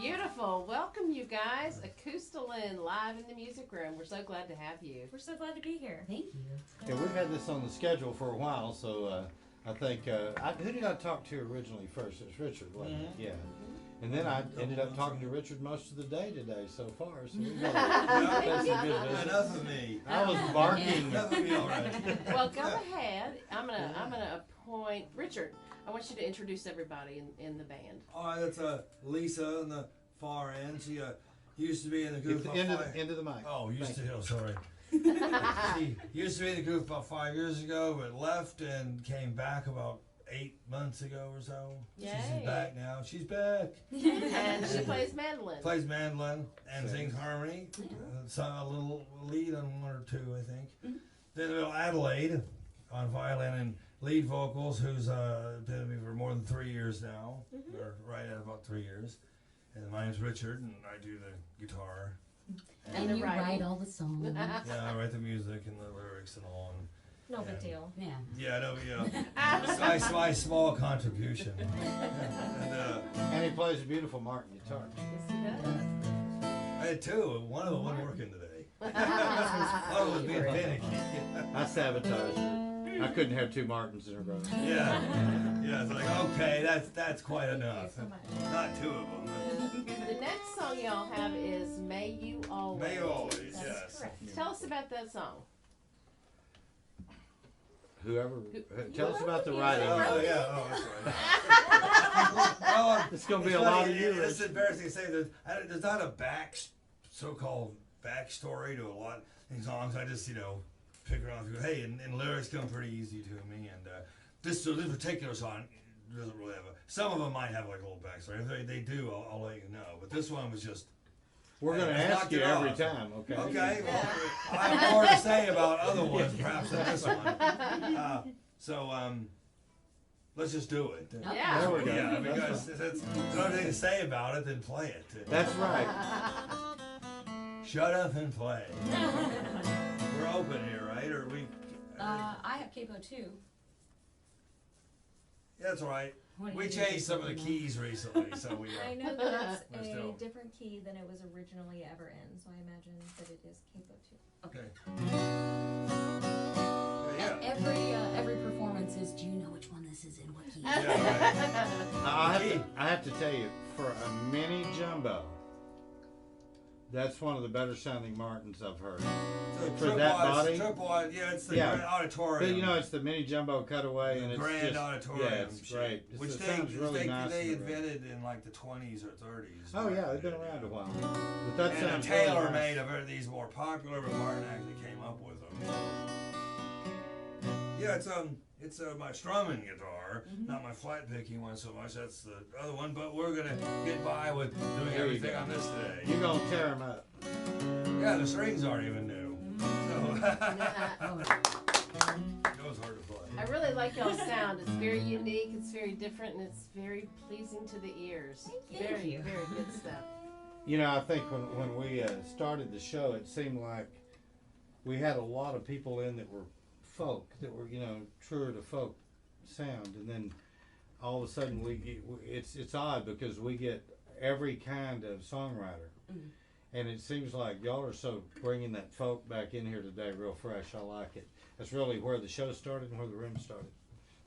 Beautiful. Welcome, you guys. Acoustalin live in the music room. We're so glad to have you. We're so glad to be here. Thank you. Yeah, we've had this on the schedule for a while, so I think who did I talk to originally first? It was Richard, wasn't it? Yeah. And then I ended up talking to Richard most of the day today so far. So we got that's a good visit. Enough of me. I was barking. Enough of me already. Well, go ahead. I'm gonna appoint Richard. I want you to introduce everybody in the band. All right, that's Lisa on the far end. She used to be in the group. Into the mic. Oh, used Thank to. Oh, sorry. She used to be in the group about 5 years ago, but left and came back about 8 months ago or so. Yay. She's back now. She's back. And she plays mandolin. Plays mandolin and Sings. sings harmony. A little lead on one or two, I think. Then little Adelaide on violin and lead vocals, who's been with me for more than 3 years now, or right at about 3 years. And my name's Richard, and I do the guitar. And And you writing. write all the songs. Yeah, I write the music and the lyrics and all. And No big deal. Yeah. yeah, no, it's my small contribution. And And he plays a beautiful Martin guitar. Yes, he does. I had two. One of them wasn't working today. One of them was being finicky. I sabotaged it. I couldn't have two Martins in a row. Yeah, yeah. It's like, okay, that's quite enough. So much. Not two of them. The next song y'all have is May You Always. May always, That is yes. correct. Tell us about that song. Tell us about the you writing. Oh yeah, oh that's right. Well, It's gonna be it's a lot funny, of you. It's Rich. embarrassing to say that there's not a so-called backstory to a lot of these songs. I just pick around and go, hey, and lyrics come pretty easy to me. And this particular song doesn't really have a. Some of them might have like a little backstory. If they do, I'll let you know. But this one was just. We're gonna Hey, ask knock you it every off. time, okay? Okay, well, I have more to say about other ones perhaps than this one. Let's just do it. Yeah. There we go. Yeah, That's because there's nothing to say about it, then play it. That's right. Shut up and play. We're open here, right? Or we? I have capo too. Yeah, that's right. What We is changed it? some of the keys recently, so we. I know that We're it's a still- different key than it was originally ever in, so I imagine that it is capo too. Okay. Yeah. Every performance is. Do you know which one this is in? What key? Yeah. Right. I have to tell you, for a mini jumbo, that's one of the better sounding Martins I've heard. So For that body? yeah, it's the Yeah. Grand Auditorium. But it's the mini jumbo cutaway, and the it's Grand just, Auditorium. Yeah, it's shit, great. Which It sounds really nice. they in the room. invented in like the 20s or 30s. Oh yeah, they've been around a while. But that And sounds Taylor really nice. made of these more popular, but Martin actually came up with them. Yeah, it's my strumming guitar, not my flat picking one so much. That's the other one, but we're gonna get by with doing There you everything go. on this today. You're gonna tear them up. Yeah, the strings aren't even new, so Oh, it was hard to play. I really like y'all's sound. It's very unique, it's very different, and it's very pleasing to the ears. Thank Very, you. very good stuff. I think when we started the show, it seemed like we had a lot of people in that were folk, that were truer to folk sound, and then all of a sudden it's odd because we get every kind of songwriter, and it seems like y'all are so bringing that folk back in here today, real fresh. I like it. That's really where the show started and where the room started.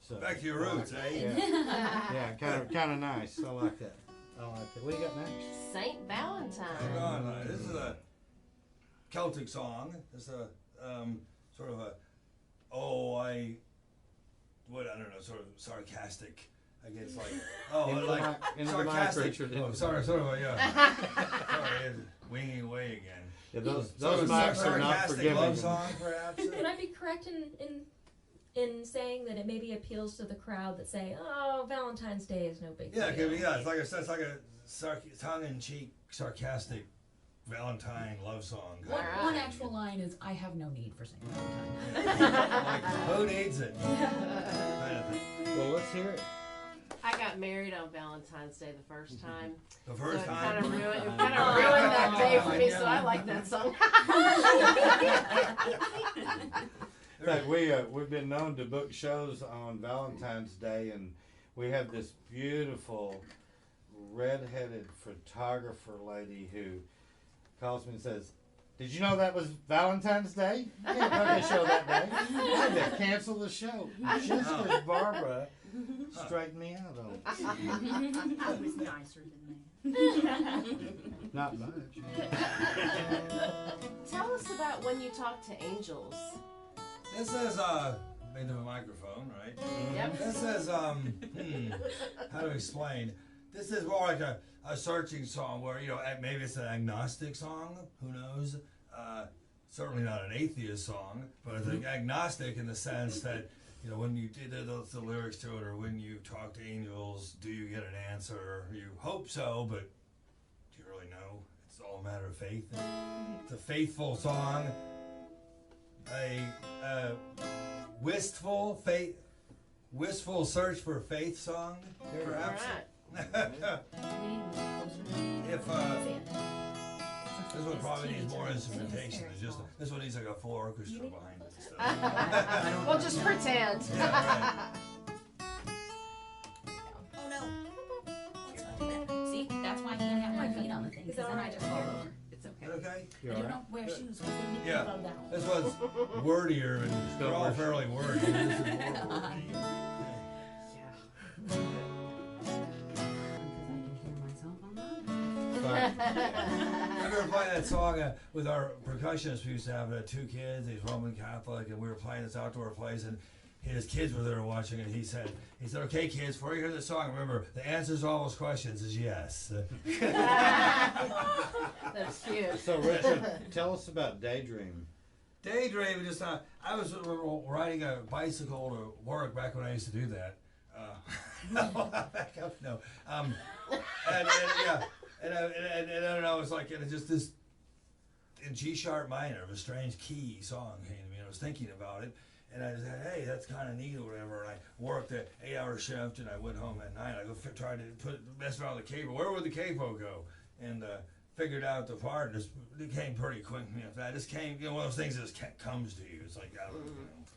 So Back to your roots, eh? yeah, kind of nice. I like that. What do you got next? Saint Hang Valentine. on, this is a Celtic song. It's a sort of a I don't know, sort of sarcastic. I guess Into the mic, sarcastic. Richard, into Oh, the sorry, sort of a sorry, winging away again. Yeah, those Sort of mics are not sarcastic forgiving. love song, perhaps. Can I be correct in saying that it maybe appeals to the crowd that say, "Oh, Valentine's Day is no big deal"? Yeah, it could be. Yeah, it's like a tongue-in-cheek, sarcastic Valentine love song. One, Alright. one actual line is, "I have no need for Saint Valentine." Like, who needs it? Kind of thing. Well, let's hear it. I got married on Valentine's Day the first time. The So first it time. kind of ruined that day for me, so I like that song. In fact, we've been known to book shows on Valentine's Day, and we have this beautiful redheaded photographer lady who calls me and says, "Did you know that was Valentine's Day? You can't go to the show that day." I had to cancel the show just because Barbara straightened me out on it. I was nicer than that. Not much. Tell us about when you talk to angels. This is made of a microphone, right? Yep. This is how to explain? This is more like a searching song where, you know, maybe it's an agnostic song, who knows? Certainly not an atheist song, but it's agnostic in the sense that, you know, when you did the lyrics to it, or when you talk to angels, do you get an answer? You hope so, but do you really know? It's all a matter of faith. It's a faithful song, a wistful search for faith song, perhaps. Alright. If this one probably needs more instrumentation than just this one needs like a full orchestra behind it and stuff. Well, just pretend. Yeah, right. Oh no. See, that's why I can't have my feet on the thing, Is because that then I alright? just fall over. It's Is okay. that okay? You I all don't right? know where shoes because they make Yeah. me fall down. This one's wordier, and they're all fairly wordy. This is more wordy. Because I can hear myself on that. Fine. I remember playing that song with our percussionists. We used to have 2 kids. He's Roman Catholic, and we were playing this outdoor place, and his kids were there watching, and he said, "Okay, kids, before you hear the song, remember the answer to all those questions is yes." That's cute. So Richard, tell us about Daydream. Daydream, just I was riding a bicycle to work back when I used to do that. Back up, no. And yeah, and I don't know. It's like just this in G sharp minor, of a strange key song came to me. And I was thinking about it, and I said, "Hey, that's kind of neat or whatever." And I worked an 8-hour shift, and I went home at night. I tried to mess around with the capo. Where would the capo go? And figured out the part. And it came pretty quick. That just came. You know, one of those things that just comes to you. It's like I don't know.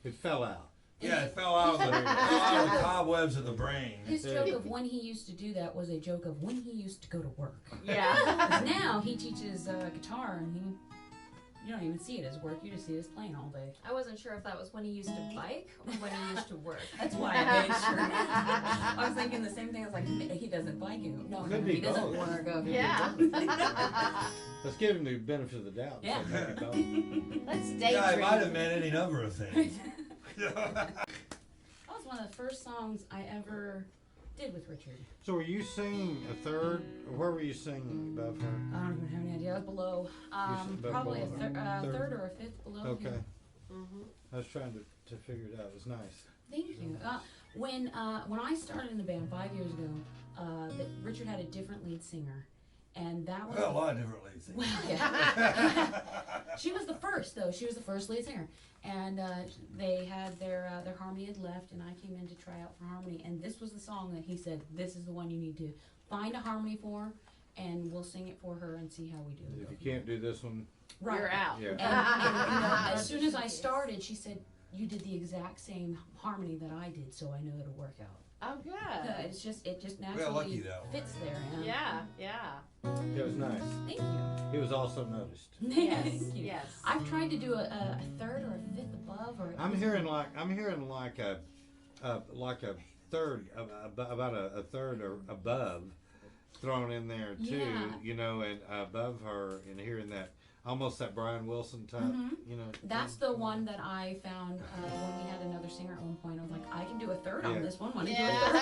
It fell out. Yeah, it fell out of the cobwebs of the brain. His joke of when he used to do that was a joke of when he used to go to work. Yeah. 'Cause now he teaches guitar, and you don't even see it as work. You just see it as playing all day. I wasn't sure if that was when he used to bike or when he used to work. That's why I made sure. I was thinking the same thing. I was like, he doesn't bike. No, Could be he doesn't both. work. Okay. Yeah. Let's give him the benefit of the doubt. Yeah. So maybe both. Let's Yeah, it might have daydream. meant any number of things. That was one of the first songs I ever did with Richard. So were you singing a third? Or where were you singing above her? I don't even have any idea. I was below. above Probably below. a third or a fifth below. Okay. him. Mhm. I was trying to figure it out. It was nice. Thank you. When I started in the band 5 years ago, Richard had a different lead singer, and that was Well, a lot of different lead things. well, yeah. She was the first, though. She was the first lead singer, and they had their harmony had left, and I came in to try out for harmony, and this was the song that he said, "This is the one you need to find a harmony for, and we'll sing it for her and see how we do." If you can't do this one, Right. You're out. yeah. And, as soon as I started, she said, "You did the exact same harmony that I did, so I know it'll work out." Oh, good. It just lucky naturally that way. fits there. Yeah, yeah. It was nice. Thank you. He was also noticed. Yes, Thank you. yes. I've tried to do a third or a fifth above, or I'm hearing like a third, about a third or above thrown in there too. Yeah. You know, and above her, and hearing that almost that Brian Wilson type. Mhm. You know. That's the one that I found when we had another singer at one point. I was like, I can do a third Yeah. on this one. Want to do a third?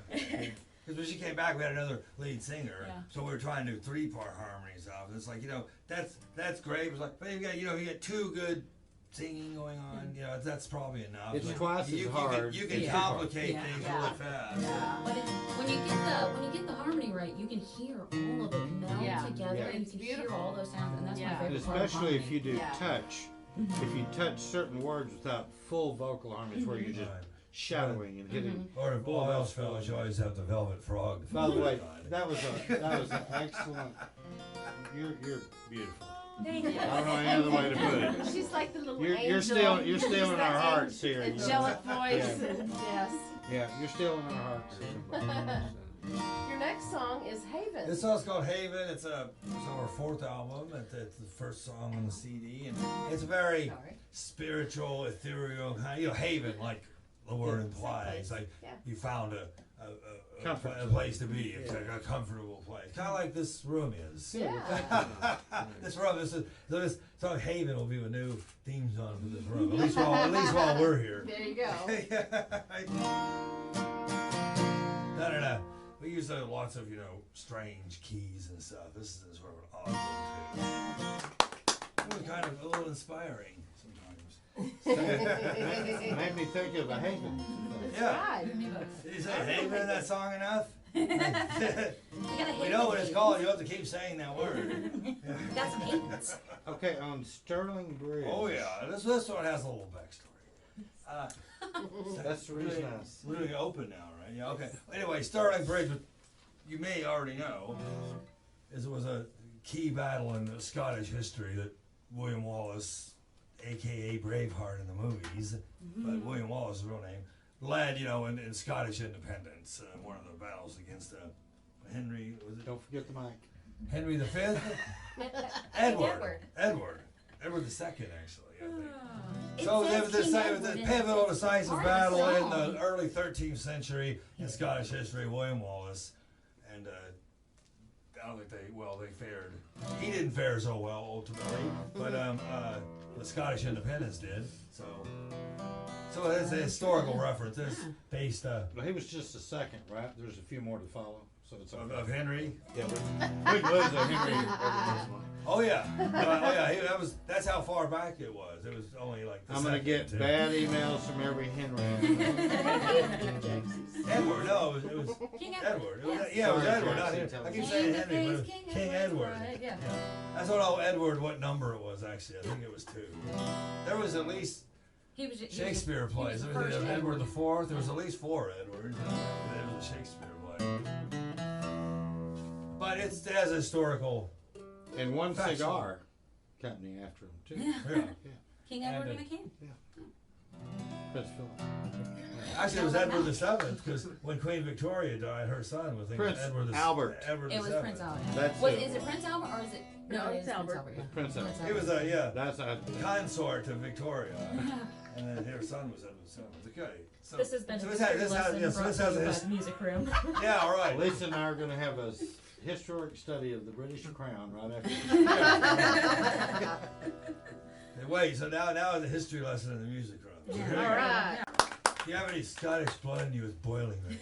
Yeah. Because when she came back, we had another lead singer, Yeah. so we were trying to do 3-part harmonies off. It's like, that's great. It was like, but you got 2 good singing going on. That's probably enough. It's Like, twice as hard. You can Yeah. complicate Yeah. things Yeah. really fast. Yeah. But when you get the harmony right, you can hear all of it meld Yeah. together, Yeah. and you It's can hear beautiful. all those sounds, and that's Yeah. my And favorite part of especially if you harmony. do Yeah. touch. Mhm. If you touch certain words without full vocal harmonies, where you're just Right. shadowing and hitting. Or if all else fails, you always have the Velvet Frog. By the way, that was an excellent. You're beautiful. Thank I you. don't know any other way to put it. She's like the little You're angel. still She's in our that hearts here. you know. Angelic voice. Yeah. And, yes. Yeah, you're still in our hearts. Your next song is Haven. This song's called Haven. It's our fourth album. It's the first song on the CD, and it's a very Sorry. spiritual, ethereal kind. Haven, like the word implies. Like Yeah. you found a Comfort. place to be, Yeah. a comfortable place, kind of like this room is. Yeah. This room, this song Haven will be a new theme song for this room. At least while we're here. There you go. No. We use lots of strange keys and stuff. This is sort of an odd one too. It was kind of a little inspiring sometimes. Made me think of a Haven. That's Yeah. right. Did you say Haven in that song enough? We got a We hate know what it's today. called. You have to keep saying that word. We got some hates. Okay, on Sterling Bridge. Oh yeah, this one has a little backstory. That's the reason I. We're doing it open now, right? Yeah. Okay. Anyway, Sterling Bridge, which you may already know, it was a key battle in the Scottish history that William Wallace, aka Braveheart in the movies, but William Wallace's real name, led, in Scottish independence. One of the battles against Henry. Was it Don't forget the mic. Henry V? Edward. Edward II, actually. I think. It So there says was King this Edward in pivotal, the decisive part of the battle in song. the early 13th century in Scottish history. William Wallace, and I don't think they fared. He didn't fare so well ultimately, but the Scottish independence did. So it's a historical reference. It's based Well, he was just a second, right? There's a few more to follow, so it's okay. of Henry. Yeah, we can lose a Henry every once in a while. Oh yeah, that's how far back it was. It was only like. The I'm gonna second, get too. bad emails from every Henry. Edward, no, it was King Edward. It was, Yes. yeah, it was Sorry, Edward, not Jackson, Henry. tell I me. keep saying King Henry, but it was King King Edward. right, yeah. I don't know Edward what number it was actually. I think it was 2. There was at least He was Shakespeare plays. he There was was the first Edward IV. There was at least 4 Edwards. It was a Shakespeare play. But it has a historical. And one Factual. cigar company after him too. Yeah. King Edward And, and a king. Prince Philip. Actually, it was Edward VII because when Queen Victoria died, her son was Prince Edward Albert. Edward It was VII. Prince Albert. That's Was, it. is it Prince Albert or is it? No, it it's is Albert. Prince Albert. Yeah. Prince Albert. He was a That's a consort to Victoria, and then her son was Edward VII. Okay. So, This has been so a this has, history this has, lesson yeah, so brought this to has you a by his, the music room. yeah, all right. Lisa and I are going to have a historic study of the British Crown right after. Wait, so now is a history lesson in the music room. Yeah. All right. Do you have any Scottish blood in you? It's boiling there.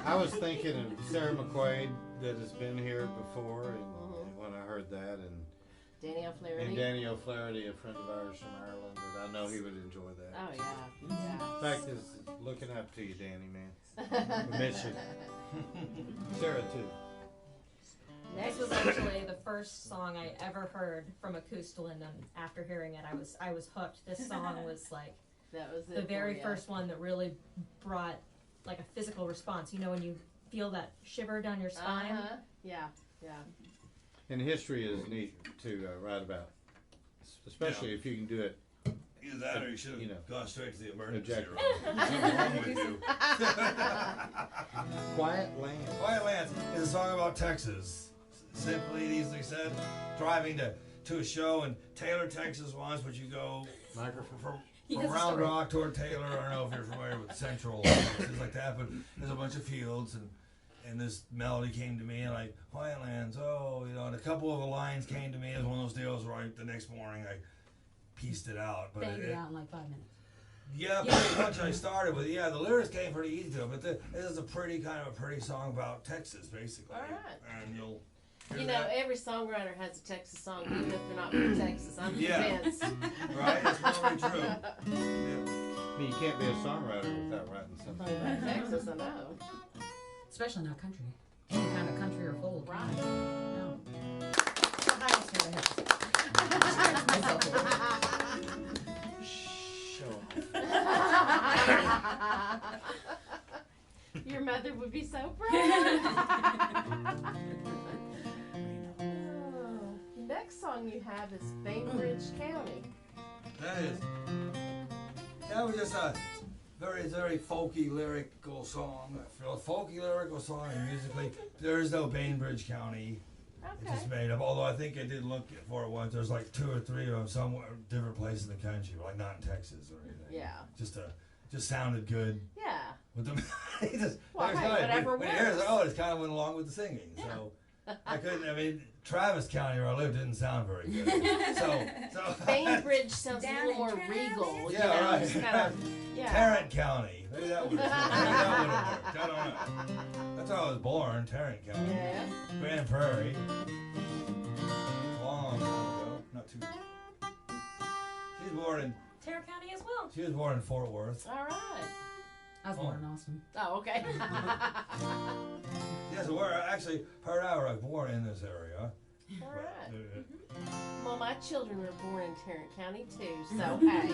I was thinking of Sarah McQuaid that has been here before, and when I heard that, Danny and O'Flaherty. Danny O'Flaherty, a friend of ours from Ireland, that I know he would enjoy that. Oh yeah. In fact, is looking up to you, Danny, man. We miss you. Sarah too. This was actually the first song I ever heard from Acoustalin, and after hearing it, I was hooked. This song was like That was it the for very ya. first one that really brought like a physical response. You know, when you feel that shiver down your spine. Uh-huh. Yeah. Yeah. And history is neat to write about, especially if you can do it. Either that or you should have You know. gone straight to the emergency Objective. room. Something wrong with you. Quiet Land. Quiet Lands is a song about Texas. Simply and easily said, driving to a show in Taylor, Texas once, but you go Microphone. He from has a Round story. Rock toward Taylor. I don't know if you're familiar with Central, things like that, but there's a bunch of fields and this melody came to me and like Quiet Lands, and a couple of the lines came to me. It was one of those deals where the next morning I pieced it out. But Banged it out in like 5 minutes. yeah, pretty much I started with, the lyrics came pretty easy to it, but this is a pretty song about Texas, basically. All right. And you'll You hear know, that. every songwriter has a Texas song, even if they're not from Texas. I'm Yeah. convinced. Right? It's probably true. Yeah. I mean, you can't be a songwriter without writing something. From Texas, I know. Especially not country. Any kind of country or folk. Right. No. So high on Sarah Hicks. I stretch myself a little. Show off. Your mother would be so proud. Oh, next song you have is Bainbridge County. That was just a very folky lyrical song. Folky lyrical song and musically. There is no Bainbridge County. It's Okay. just made up. Although I think I did look for it once. There's like 2 or 3 of them somewhere different places in the country, like not in Texas or anything. Yeah. Just sounded good Yeah. with them. He just, Well, there's hey, no- whatever when you hear it, works. oh, it kind of went along with the singing. So I couldn't. I mean, Travis County where I lived didn't sound very good. So Bainbridge sounds a Down little in more Travis. regal. Yeah, you know, right. just kinda, yeah. Tarrant County. Maybe that would have worked. I don't know. That's where I was born, Tarrant County. Yeah. Grand Prairie. Long time ago. Not too. Tarrant County as well. She was born in Fort Worth. All right. I was born in Austin. Oh, okay. Yeah, so we're actually, her and I were born in this area. All right. But, Well, my children were born in Tarrant County too, so hey.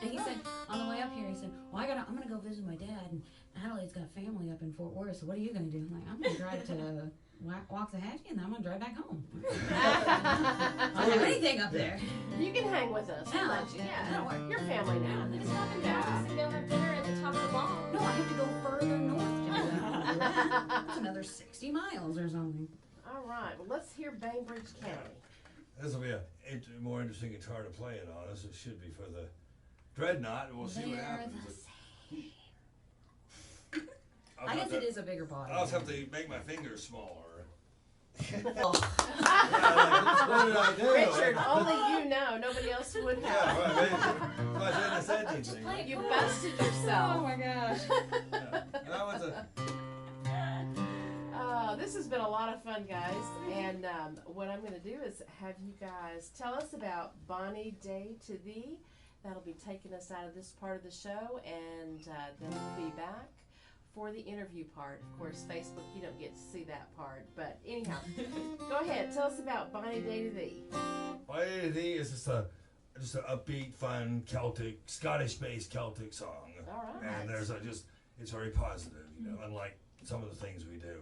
And he said, on the way up here, he said, well, I'm gonna go visit my dad, and Adelaide's got family up in Fort Worth, so what are you gonna do? I'm like, I'm gonna drive to Waxahachie, and then I'm gonna drive back home. I don't have anything up there. You can hang with us. We'll Yeah. let you. Yeah, you're family now. Just stop in Dallas and go have dinner at the top of the mall. No, I have to go further north to do that. That's another 60 miles or something. All right. Well, let's hear Bainbridge County. this will be a more interesting guitar to play it on. This it should be for the Dreadnought. We'll see what They're happens. the I'll I have guess to- it is a bigger body. I'll just have to make my fingers smaller. Oh. Yeah, like, what did I do? Richard, only you know. Nobody else would Yeah, have. right, maybe. I shouldn't have said anything. play it You cool. busted Oh yourself. my gosh. Yeah. And I was a, This has been a lot of fun, guys. And what I'm going to do is have you guys tell us about Bonnie Day to Thee. That'll be taking us out of this part of the show, and then we'll be back for the interview part. Of course, Facebook, you don't get to see that part. But anyhow, go ahead. Tell us about Bonnie Day to Thee. Bonnie Day to Thee is just an upbeat, fun Celtic, Scottish-based Celtic song. All right. And there's it's very positive, unlike some of the things we do.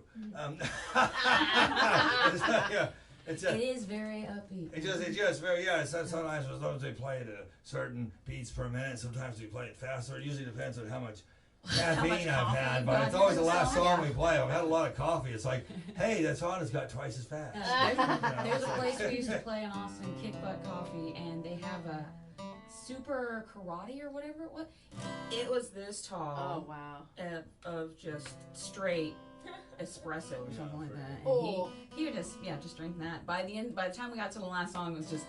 It's It is very upbeat. it's just very, sometimes they play it at certain beats per minute, sometimes we play it faster. It usually depends on how much caffeine I've coffee had, you've but got it's always the in last yourself. song we play. I've had a lot of coffee. It's like, hey, that song has got twice as fast. There's a place we used to play in Austin, Kick Butt Coffee, and they have a super karate or whatever it was. It was this Oh, tall wow. of just straight espresso or something like that. And Oh. he would just drink that. By the time we got to the last song, it was just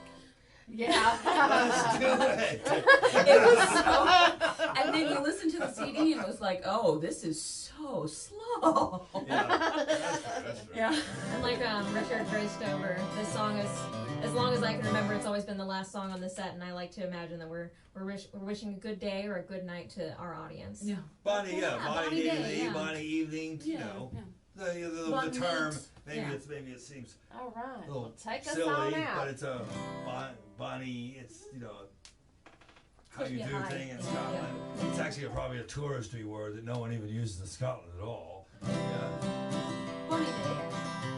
Yeah. Let's do it. it was so. And then you listen to the CD and it was like, oh, this is so slow. Yeah, that's true. Yeah. And like Richard graced over, this song is, as long as I can remember, it's always been the last song on the set, and I like to imagine that we're wishing a good day or a good night to our audience. Yeah. Bonnie, Yeah, Bonnie Bonnie Day to Day, Thee, yeah. Bonnie Evening, Yeah. the term. Bonite. Maybe Yeah. it seems All right. a little Well, take us silly, on out. but it's a Bonnie. It's how you Supposed do to a be thing in high. Scotland. It's actually probably a touristy word that no one even uses in Scotland at all. Yeah. Bonnie Day.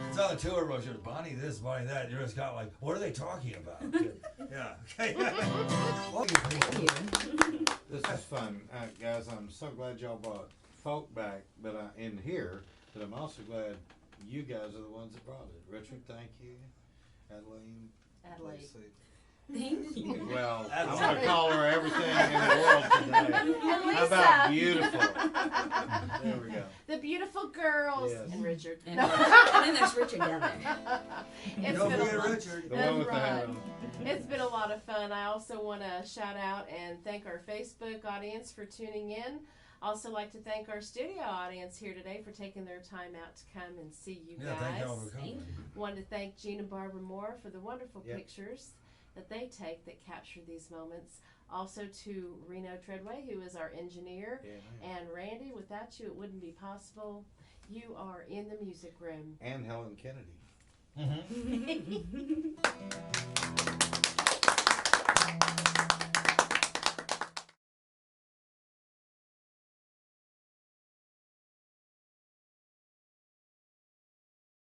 It's on the tour brochure. Bonnie this, Bonnie that. You're just got like, what are they talking about? Yeah. Okay. Well, Thank you. This is fun, guys. I'm so glad y'all brought folk back, but in here. But I'm also glad you guys are the ones that brought it. Richard, thank you. Adeline. Adelaide. let's see. Thank you. Well, I'm Adeline. gonna call her everything in the world today. How about beautiful? There we go. The beautiful girls. Yes. And Richard. And then there's Richard down there. It's Don't been a forget lot. Richard. The That's one with the hat right. on. It's been a lot of fun. I also want to shout out and thank our Facebook audience for tuning in. Also like to thank our studio audience here today for taking their time out to come and see you Yeah, thank guys. y'all for coming. Wanted to thank Gene and Barbara Moore for the wonderful Yep. pictures that they take that capture these moments. Also to Reno Treadway, who is our engineer. Yeah, And Randy, without you, it wouldn't be possible. You are in the music room. and Helen Kennedy. Mm-hmm.